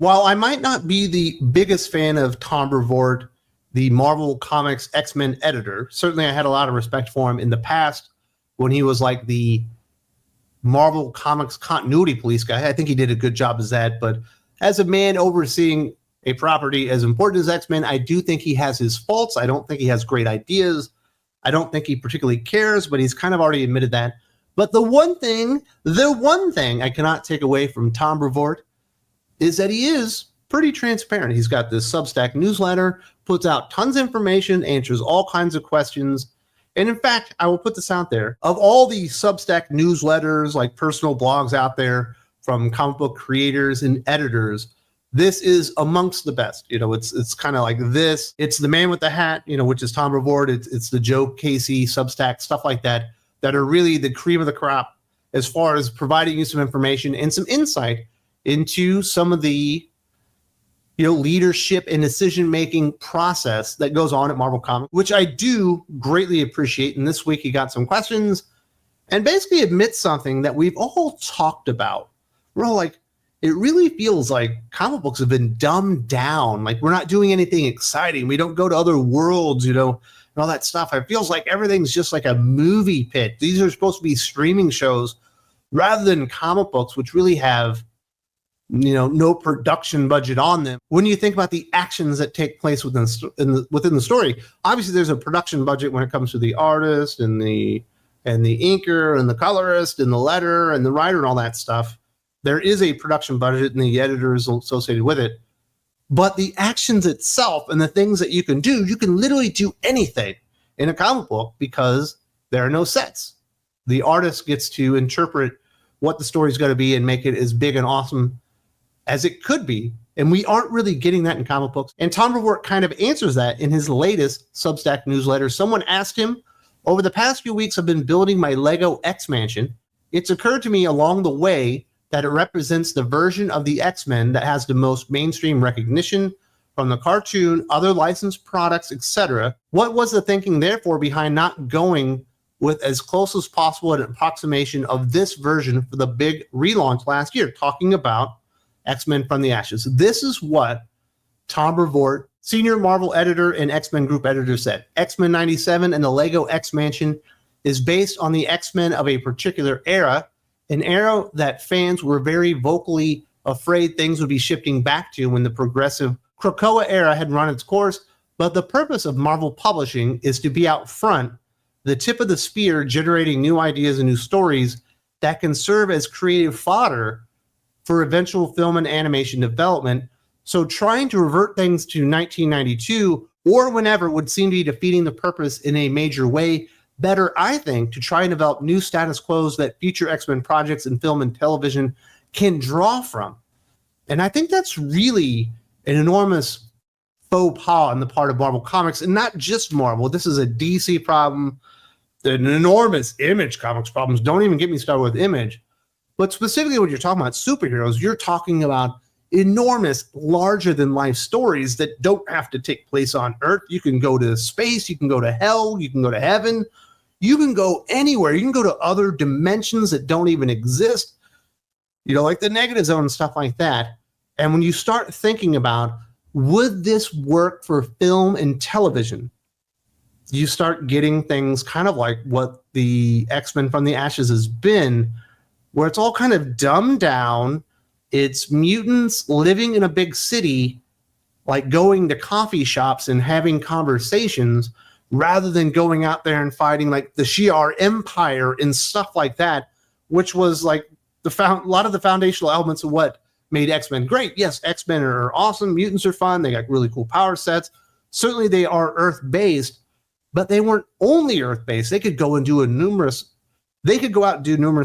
While I might not be the biggest fan of Tom Brevoort, the Marvel Comics X-Men editor, certainly I had a lot of respect for him in the past when he was like the Marvel Comics continuity police guy. I think he did a good job as that. But as a man overseeing a property as important as X-Men, I do think he has his faults. I don't think he has great ideas. I don't think he particularly cares, but he's kind of already admitted that. But the one thing I cannot take away from Tom Brevoort is that he is pretty transparent. He's got this Substack newsletter, puts out tons of information, answers all kinds of questions. And in fact, I will put this out there. Of all the Substack newsletters, like personal blogs out there from comic book creators and editors, this is amongst the best. It's kind of like this. It's the man with the hat, which is Tom Brevoort. It's the Joe Casey Substack, stuff like that are really the cream of the crop as far as providing you some information and some insight into some of the leadership and decision-making process that goes on at Marvel Comics, which I do greatly appreciate. And this week he got some questions and basically admits something that we've all talked about. We're all like, it really feels like comic books have been dumbed down. Like we're not doing anything exciting. We don't go to other worlds, and all that stuff. It feels like everything's just like a movie pit. These are supposed to be streaming shows rather than comic books, which really have no production budget on them. When you think about the actions that take place within the story, obviously there's a production budget when it comes to the artist and the inker and the colorist and the letter and the writer and all that stuff. There is a production budget and the editors associated with it. But the actions itself and the things that you can do, you can literally do anything in a comic book because there are no sets. The artist gets to interpret what the story's going to be and make it as big and awesome as it could be. And we aren't really getting that in comic books. And Tom Brevoort kind of answers that in his latest Substack newsletter. Someone asked him, over the past few weeks, I've been building my Lego X Mansion. It's occurred to me along the way that it represents the version of the X-Men that has the most mainstream recognition from the cartoon, other licensed products, etc. What was the thinking, therefore, behind not going with as close as possible an approximation of this version for the big relaunch last year, talking about X-Men from the Ashes? This is what Tom Brevoort, senior Marvel editor and X-Men group editor, said. X-Men 97 and the Lego X Mansion is based on the X-Men of a particular era, an era that fans were very vocally afraid things would be shifting back to when the progressive Krakoa era had run its course. But the purpose of Marvel Publishing is to be out front, the tip of the spear, generating new ideas and new stories that can serve as creative fodder for eventual film and animation development. So trying to revert things to 1992 or whenever would seem to be defeating the purpose in a major way. Better, I think, to try and develop new status quos that future X-Men projects in film and television can draw from. And I think that's really an enormous faux pas on the part of Marvel Comics, and not just Marvel. This is a DC problem, an enormous Image Comics problems. Don't even get me started with Image. But specifically when you're talking about superheroes, you're talking about enormous, larger-than-life stories that don't have to take place on Earth. You can go to space, you can go to hell, you can go to heaven, you can go anywhere. You can go to other dimensions that don't even exist, like the negative zone and stuff like that. And when you start thinking about, would this work for film and television, you start getting things kind of like what the X-Men from the Ashes has been, where it's all kind of dumbed down. It's mutants living in a big city, like going to coffee shops and having conversations rather than going out there and fighting like the Shi'ar Empire and stuff like that, which was like a lot of the foundational elements of what made X-Men great. Yes, X-Men are awesome. Mutants are fun. They got really cool power sets. Certainly they are Earth-based, but they weren't only Earth-based. They could go out and do numerous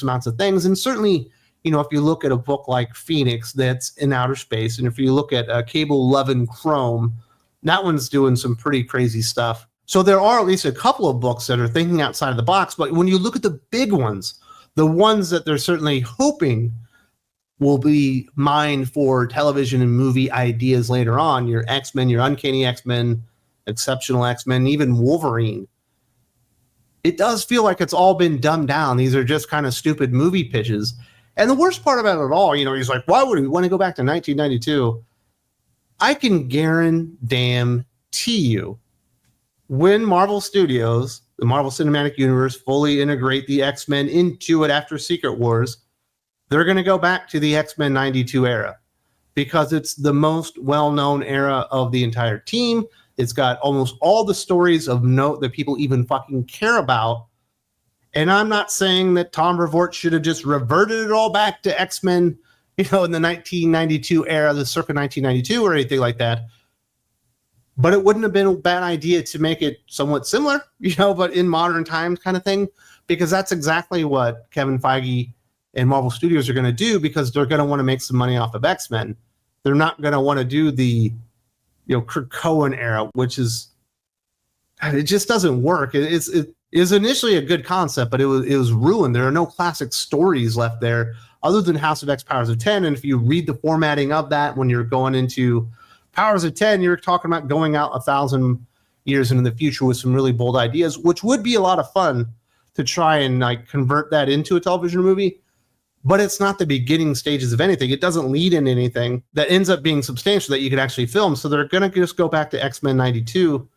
amounts of things. And certainly, if you look at a book like Phoenix that's in outer space, and if you look at Cable 11 Chrome, that one's doing some pretty crazy stuff. So there are at least a couple of books that are thinking outside of the box. But when you look at the big ones, the ones that they're certainly hoping will be mined for television and movie ideas later on, your X-Men, your Uncanny X-Men, Exceptional X-Men, even Wolverine, it does feel like it's all been dumbed down. These are just kind of stupid movie pitches. And the worst part about it all, he's like, why would we want to go back to 1992? I can guarantee you, when Marvel Studios, the Marvel Cinematic Universe, fully integrate the X-Men into it after Secret Wars, they're going to go back to the X-Men 92 era because it's the most well-known era of the entire team. It's got almost all the stories of note that people even fucking care about. And I'm not saying that Tom Brevoort should have just reverted it all back to X-Men, in the 1992 era, the circa 1992 or anything like that. But it wouldn't have been a bad idea to make it somewhat similar, but in modern times kind of thing, because that's exactly what Kevin Feige and Marvel Studios are going to do, because they're going to want to make some money off of X-Men. They're not going to want to do the, Kurt Cohen era, which is, it just doesn't work. It is initially a good concept, but it was ruined. There are no classic stories left there other than House of X, Powers of 10. And if you read the formatting of that, when you're going into Powers of 10, you're talking about going out 1,000 years into the future with some really bold ideas, which would be a lot of fun to try and convert that into a television movie. But it's not the beginning stages of anything. It doesn't lead into anything that ends up being substantial that you could actually film. So they're going to just go back to X-Men 92.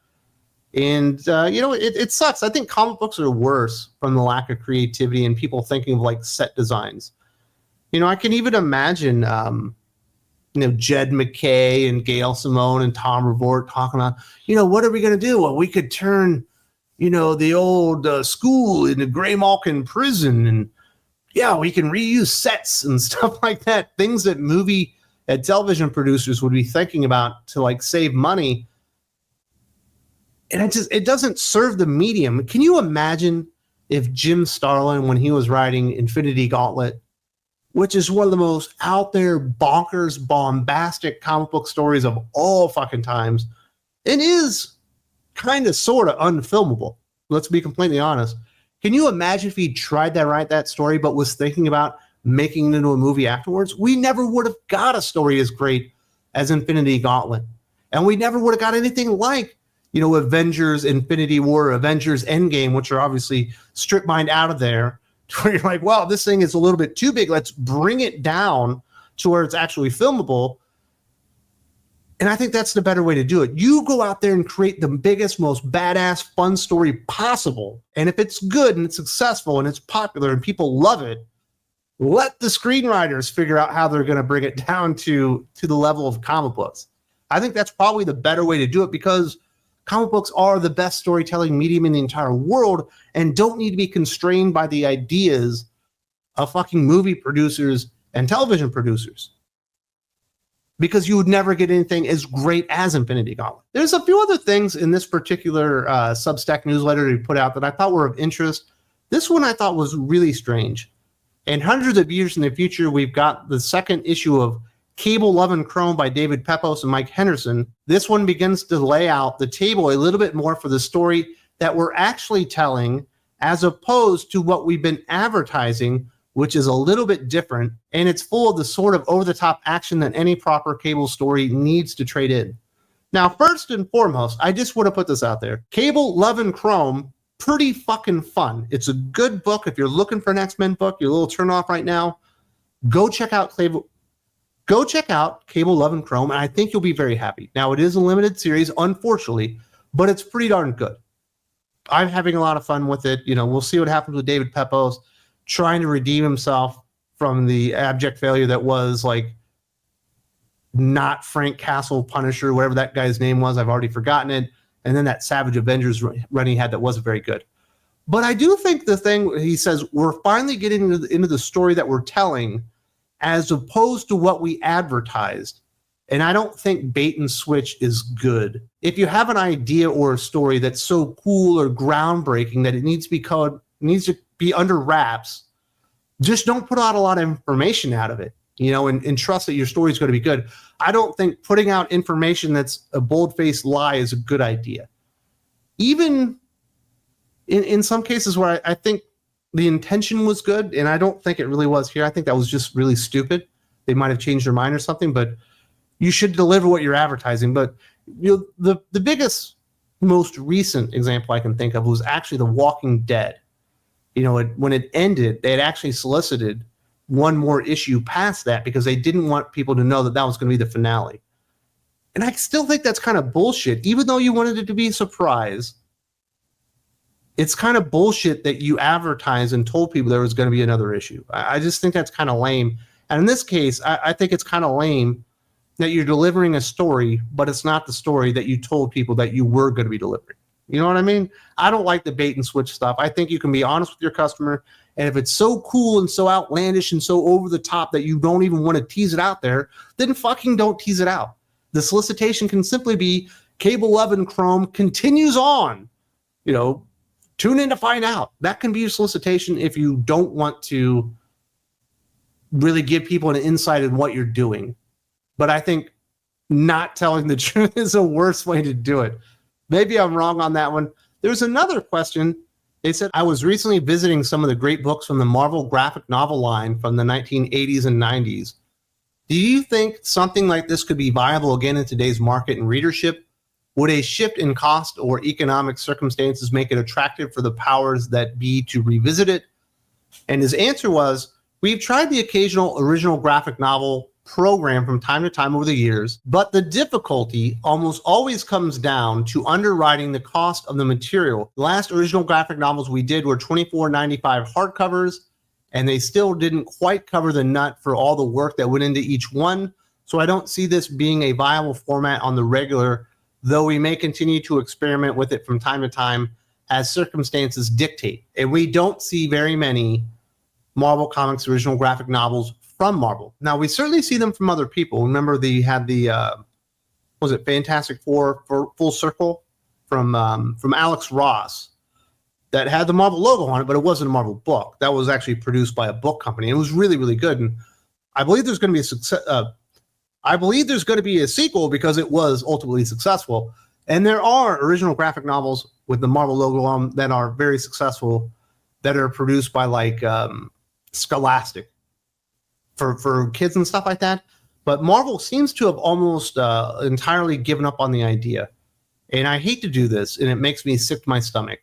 And, it sucks. I think comic books are worse from the lack of creativity and people thinking of set designs. I can even imagine, Jed McKay and Gail Simone and Tom Brevoort talking about, what are we going to do? Well, we could turn, the old school into Grey Malkin prison, and we can reuse sets and stuff like that. Things that movie and television producers would be thinking about to save money. And it doesn't serve the medium. Can you imagine if Jim Starlin, when he was writing Infinity Gauntlet, which is one of the most out there, bonkers, bombastic comic book stories of all fucking times, and is kind of sort of unfilmable. Let's be completely honest. Can you imagine if he tried to write that story, but was thinking about making it into a movie afterwards? We never would have got a story as great as Infinity Gauntlet. And we never would have got anything like, Avengers Infinity War, Avengers Endgame, which are obviously strip mined out of there, where you're like, wow, this thing is a little bit too big. Let's bring it down to where it's actually filmable. And I think that's the better way to do it. You go out there and create the biggest, most badass, fun story possible. And if it's good and it's successful and it's popular and people love it, let the screenwriters figure out how they're going to bring it down to the level of comic books. I think that's probably the better way to do it, because comic books are the best storytelling medium in the entire world and don't need to be constrained by the ideas of fucking movie producers and television producers, because you would never get anything as great as Infinity Gauntlet. There's a few other things in this particular Substack newsletter he put out that I thought were of interest. This one I thought was really strange. And hundreds of years in the future, we've got the second issue of Cable, Love, and Chrome by David Pepos and Mike Henderson. This one begins to lay out the table a little bit more for the story that we're actually telling, as opposed to what we've been advertising, which is a little bit different. And it's full of the sort of over-the-top action that any proper Cable story needs to trade in. Now, first and foremost, I just want to put this out there. Cable, Love, and Chrome, pretty fucking fun. It's a good book. If you're looking for an X-Men book, you're a little turn off right now, go check out Cable, Love, and Chrome, and I think you'll be very happy. Now, it is a limited series, unfortunately, but it's pretty darn good. I'm having a lot of fun with it. We'll see what happens with David Pepos trying to redeem himself from the abject failure that was not Frank Castle Punisher, whatever that guy's name was. I've already forgotten it. And then that Savage Avengers run he had that wasn't very good. But I do think the thing he says, we're finally getting into the story that we're telling, as opposed to what we advertised. And I don't think bait and switch is good. If you have an idea or a story that's so cool or groundbreaking that it needs to be under wraps, just don't put out a lot of information out of it, and trust that your story is going to be good. I don't think putting out information that's a bold-faced lie is a good idea. Even in some cases where I think the intention was good, and I don't think it really was here. I think that was just really stupid. They might have changed their mind or something, but you should deliver what you're advertising. But the biggest, most recent example I can think of was actually The Walking Dead. When it ended, they had actually solicited one more issue past that because they didn't want people to know that that was going to be the finale. And I still think that's kind of bullshit. Even though you wanted it to be a surprise, it's kind of bullshit that you advertised and told people there was going to be another issue. I just think that's kind of lame. And in this case, I think it's kind of lame that you're delivering a story, but it's not the story that you told people that you were going to be delivering. You know what I mean? I don't like the bait and switch stuff. I think you can be honest with your customer. And if it's so cool and so outlandish and so over the top that you don't even want to tease it out there, then fucking don't tease it out. The solicitation can simply be Cable 11 Chrome continues on. You know, tune in to find out. That can be your solicitation if you don't want to really give people an insight in what you're doing. But I think not telling the truth is a worse way to do it. Maybe I'm wrong on that one. There's another question. They said, I was recently visiting some of the great books from the Marvel graphic novel line from the 1980s and 90s. Do you think something like this could be viable again in today's market and readership? Would a shift in cost or economic circumstances make it attractive for the powers that be to revisit it? And his answer was, we've tried the occasional original graphic novel program from time to time over the years, but the difficulty almost always comes down to underwriting the cost of the material. The last original graphic novels we did were $24.95 hardcovers, and they still didn't quite cover the nut for all the work that went into each one. So I don't see this being a viable format on the regular, though we may continue to experiment with it from time to time as circumstances dictate. And we don't see very many Marvel Comics original graphic novels from Marvel. Now, we certainly see them from other people. Remember, they had the, was it Fantastic Four for Full Circle from Alex Ross that had the Marvel logo on it, but it wasn't a Marvel book. That was actually produced by a book company. It was really, really good. And I believe there's going to be a success. I believe there's going to be a sequel because it was ultimately successful. And there are original graphic novels with the Marvel logo on that are very successful that are produced by like Scholastic for kids and stuff like that. But Marvel seems to have almost entirely given up on the idea. And I hate to do this, and it makes me sick to my stomach.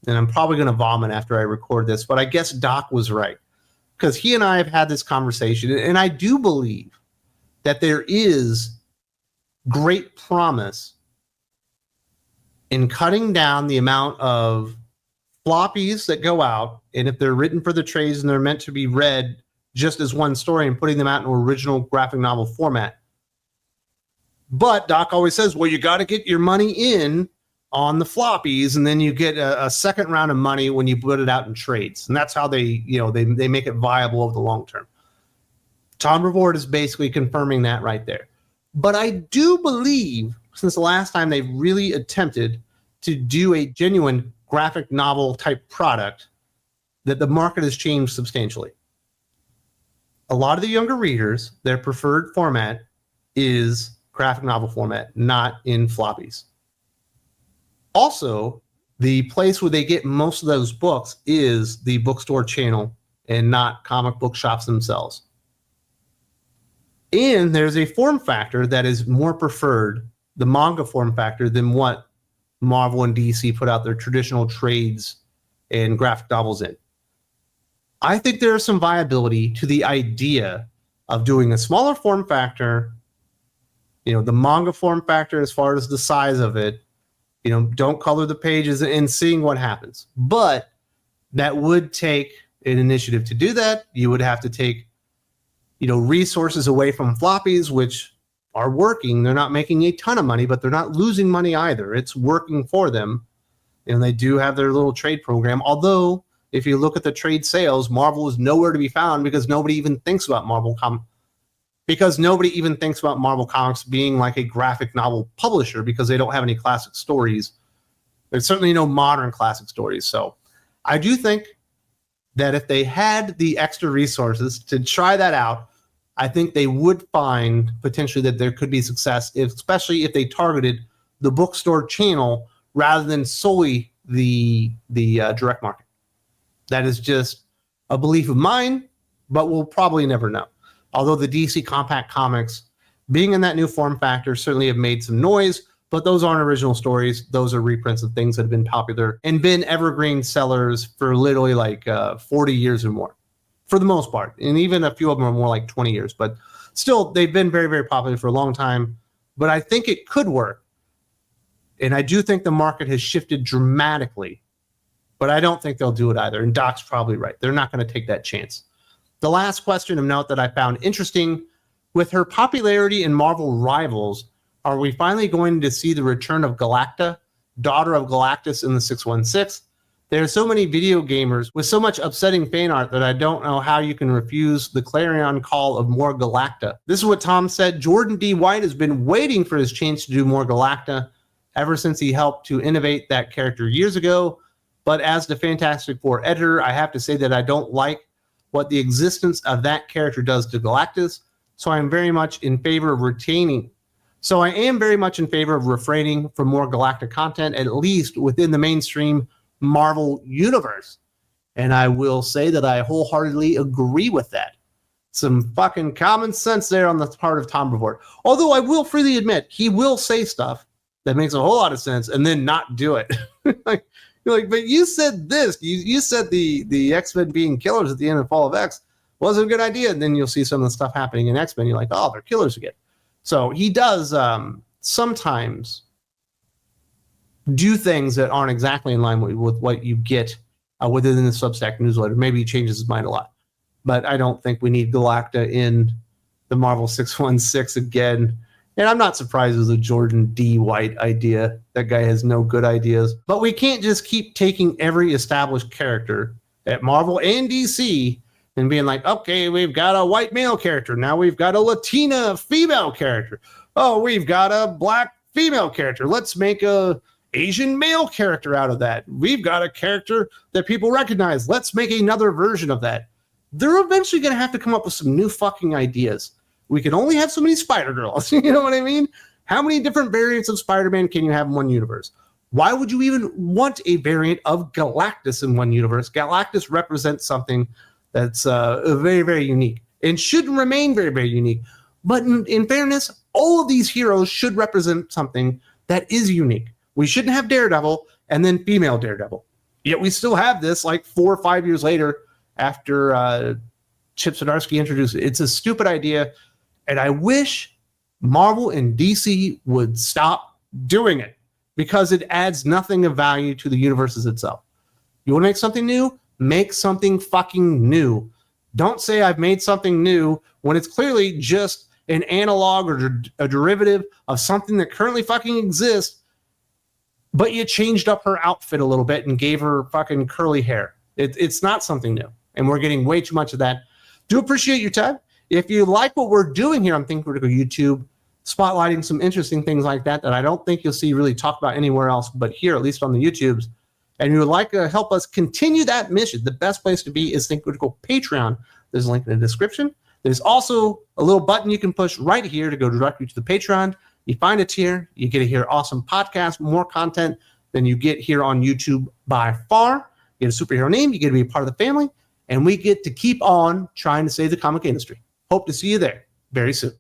And I'm probably going to vomit after I record this, but I guess Doc was right. Because he and I have had this conversation, and I do believe that there is great promise in cutting down the amount of floppies that go out, and if they're written for the trades and they're meant to be read just as one story, and putting them out in an original graphic novel format. But Doc always says, well, you got to get your money in on the floppies, and then you get a second round of money when you put it out in trades. And that's how they make it viable over the long term. Tom Brevoort is basically confirming that right there. But I do believe, since the last time they really attempted to do a genuine graphic novel type product, that the market has changed substantially. A lot of the younger readers, their preferred format is graphic novel format, not in floppies. Also, the place where they get most of those books is the bookstore channel and not comic book shops themselves. And there's a form factor that is more preferred, the manga form factor, than what Marvel and DC put out their traditional trades and graphic novels in. I think there is some viability to the idea of doing a smaller form factor, the manga form factor as far as the size of it, don't color the pages, and seeing what happens. But that would take an initiative to do that. You would have to take, resources away from floppies, which are working. They're not making a ton of money, but they're not losing money either. It's working for them. And they do have their little trade program. Although, if you look at the trade sales, Marvel is nowhere to be found because nobody even thinks about Marvel Comics being like a graphic novel publisher because they don't have any classic stories. There's certainly no modern classic stories. So I do think that if they had the extra resources to try that out, I think they would find potentially that there could be success, especially if they targeted the bookstore channel rather than solely the direct market. That is just a belief of mine, but we'll probably never know. Although the DC Compact Comics, being in that new form factor, certainly have made some noise, but those aren't original stories. Those are reprints of things that have been popular and been evergreen sellers for literally like 40 years or more. for the most part. And even a few of them are more like 20 years. But still, they've been very, very popular for a long time. But I think it could work. And I do think the market has shifted dramatically. But I don't think they'll do it either. And Doc's probably right. They're not going to take that chance. The last question of note that I found interesting, with her popularity in Marvel Rivals, are we finally going to see the return of Galacta, daughter of Galactus in the 616? There are so many video gamers with so much upsetting fan art that I don't know how you can refuse the clarion call of more Galacta. This is what Tom said. Jordan D. White has been waiting for his chance to do more Galacta ever since he helped to innovate that character years ago. But as the Fantastic Four editor, I have to say that I don't like what the existence of that character does to Galactus. So I am very much in favor of retaining. So I am very much in favor of refraining from more Galactic content, at least within the mainstream Marvel universe. And I will say that I wholeheartedly agree with that. Some fucking common sense there on the part of Tom Brevoort. Although I will freely admit, he will say stuff that makes a whole lot of sense and then not do it. Like, you're like, but you said this. You said the X-Men being killers at the end of Fall of X wasn't a good idea. And then you'll see some of the stuff happening in X-Men. You're like, oh, they're killers again. So he does sometimes do things that aren't exactly in line with what you get within the Substack newsletter. Maybe he changes his mind a lot. But I don't think we need Galacta in the Marvel 616 again. And I'm not surprised it was a Jordan D. White idea. That guy has no good ideas. But we can't just keep taking every established character at Marvel and DC and being like, okay, we've got a white male character. Now we've got a Latina female character. Oh, we've got a black female character. Let's make a Asian male character out of that. We've got a character that people recognize. Let's make another version of that. They're eventually going to have to come up with some new fucking ideas. We can only have so many Spider-Girls. You know what I mean? How many different variants of Spider-Man can you have in one universe? Why would you even want a variant of Galactus in one universe? Galactus represents something that's very, very unique and should remain very, very unique. But in fairness, all of these heroes should represent something that is unique. We shouldn't have Daredevil and then female Daredevil. Yet we still have this like 4 or 5 years later after Chip Zdarsky introduced it. It's a stupid idea. And I wish Marvel and DC would stop doing it because it adds nothing of value to the universes itself. You want to make something new? Make something fucking new. Don't say I've made something new when it's clearly just an analog or a derivative of something that currently fucking exists, but you changed up her outfit a little bit and gave her fucking curly hair. It's not something new. And we're getting way too much of that. Do appreciate your time. If you like what we're doing here on Think Critical YouTube, spotlighting some interesting things like that I don't think you'll see really talked about anywhere else, but here, at least on the YouTubes, and you would like to help us continue that mission, the best place to be is Think Critical Patreon. There's a link in the description. There's also a little button you can push right here to go directly to the Patreon. You find a tier, you get to hear awesome podcasts, more content than you get here on YouTube by far. You get a superhero name, you get to be a part of the family, and we get to keep on trying to save the comic industry. Hope to see you there very soon.